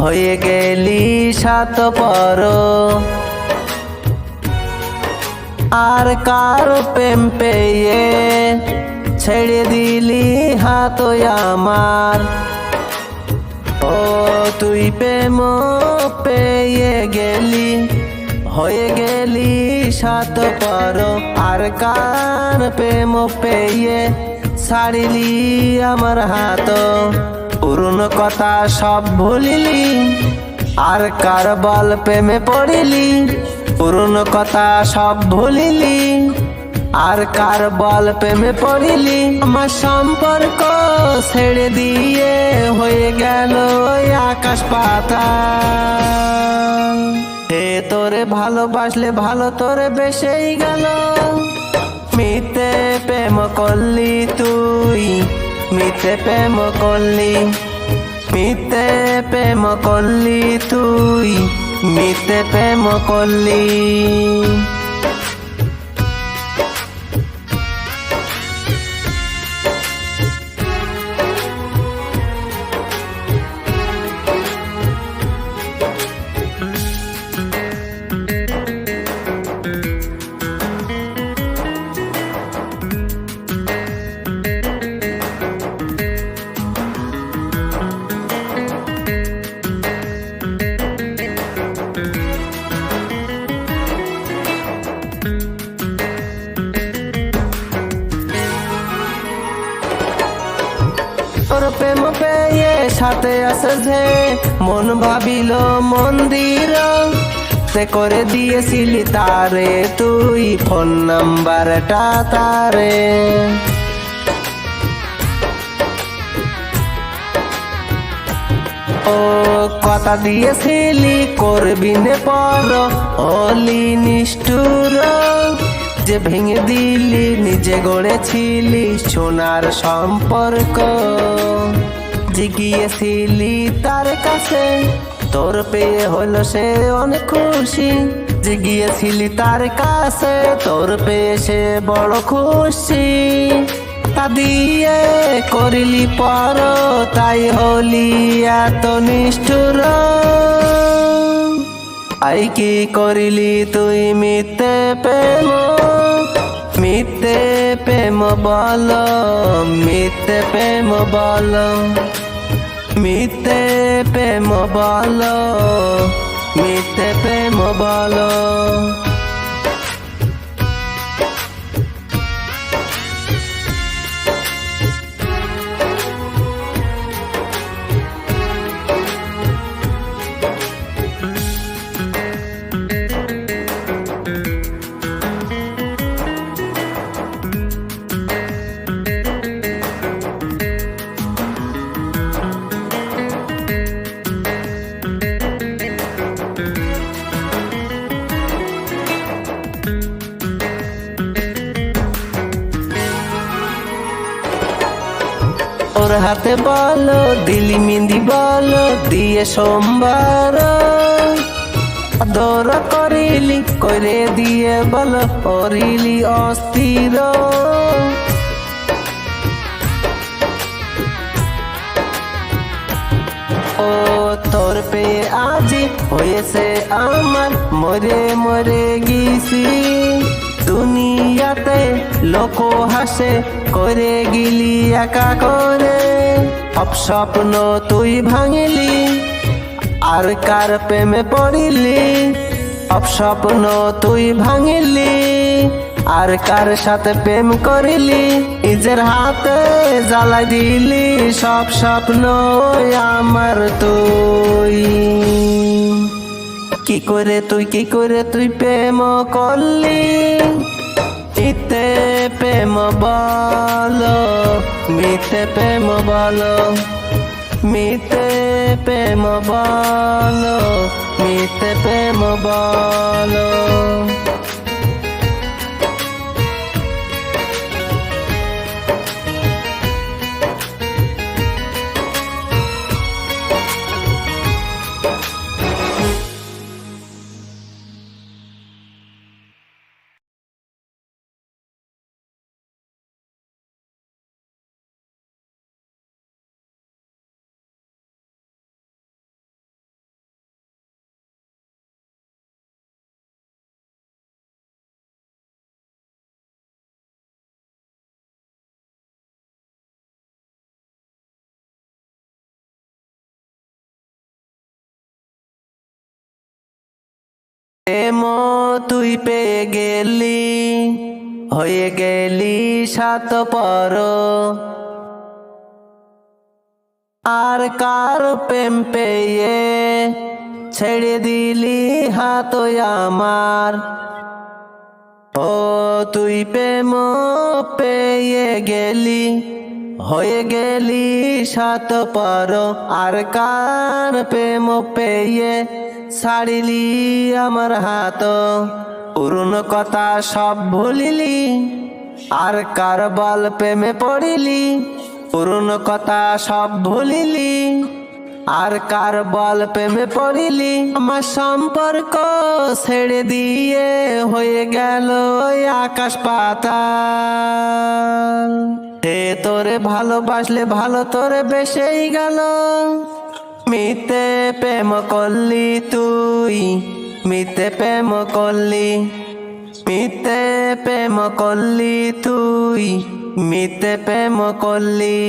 হয়ে গেলি সাত পর আর কার প্রেম পেয়ে ছেড়ে দিলি হাত আমার ও তুই প্রেম পেয়ে গেলি হয়ে গেলি সাত পর আর কার প্রেম পেয়ে ছাড়িলি আমার হাত পুরনো কথা সব ভুলিলি আর কার বল প্রেমে পড়িলি পুরনো কথা সব ভুলিলি আর কার বল প্রেমে পড়িলি আমার সম্পর্ক ছেড়ে দিয়ে হয়ে গেল আকাশ পাতাল হে তোরে ভালোবাসলে ভালো তোরে বেসেই গেল মিথ্যে প্রেম করলি তুই মিথ্যে প্রেম করলি মিথ্যে প্রেম করলি তুই মিথ্যে প্রেম করলি তোর প্রেম পেয়ে সাথে আসে যে মন ভাবিল মন্দির তে করে দিয়েছিলি তারে তুই ফোন নাম্বারটা তারে ও কথা দিয়েছিলি করবি নে পর অলি নিষ্ঠুর যে ভেঙে দিলি নিজে গড়েছিলি সোনার সম্পর্ক যে গিয়েছিলি তার কাছে তোর পেয়ে হলো সে অনেক খুশি যে গিয়েছিলি তার কাছে তোর পেয়ে সে বড় খুশি তা দিয়ে করিলি পর তাই হলি এত নিষ্ঠুর আই কি করিলি তুই মিথ্যে প্রেম মিথ্যে প্রেম বল মিথ্যে প্রেম বল মিথ্যে প্রেম বল মিথ্যে প্রেম বল ওর হাতে বলো দিলি মিন্দি বলো দিয়ে সোমবার দৌড় করিলি করে দিয়ে বলো করিলি অস্থির ও তোর পেয়ে আজি হয়েছে আমার মরে মরে গেছি দুনিয়াতে লোক হাসে করে গিলি একা করে সব স্বপ্ন তুই ভাঙিলি আর কার প্রেমে পড়িলি সব স্বপ্ন তুই ভাঙিলি আর কার সাথে প্রেম করিলি নিজের হাতে জ্বালাই দিলি সব স্বপ্ন আমার তুই কি করে তুই প্রেম করলি মিথ্যে প্রেম বল মিথ্যে প্রেম বল মিথ্যে প্রেম বল মিথ্যে প্রেম বল তুই পেয়ে গেলি, হয়ে গেলি স্বার্থপর। আর কার প্রেম পেয়ে ছেড়ে দিলি হাত আমার। ও তুই প্রেম পেয়ে গেলি, হয়ে গেলি স্বার্থপর। আর কার প্রেম পেয়ে ছাড়িলি আমার হাত। পুরনো কথা সব ভুলিলি, আর কার বল প্রেমে পড়িলি। পুরনো কথা সব ভুলিলি, আর কার বল প্রেমে পড়িলি। আমার সম্পর্ক ছেড়ে দিয়ে হয়ে গেল ওই আকাশ পাতাল। হে তোরে ভালোবাসলে ভালো তোরে বেসেই গেল। মিথ্যে প্রেম করলি তুই, মিথ্যে প্রেম করলি, মিথ্যে প্রেম করলি তুই, মিথ্যে প্রেম করলি।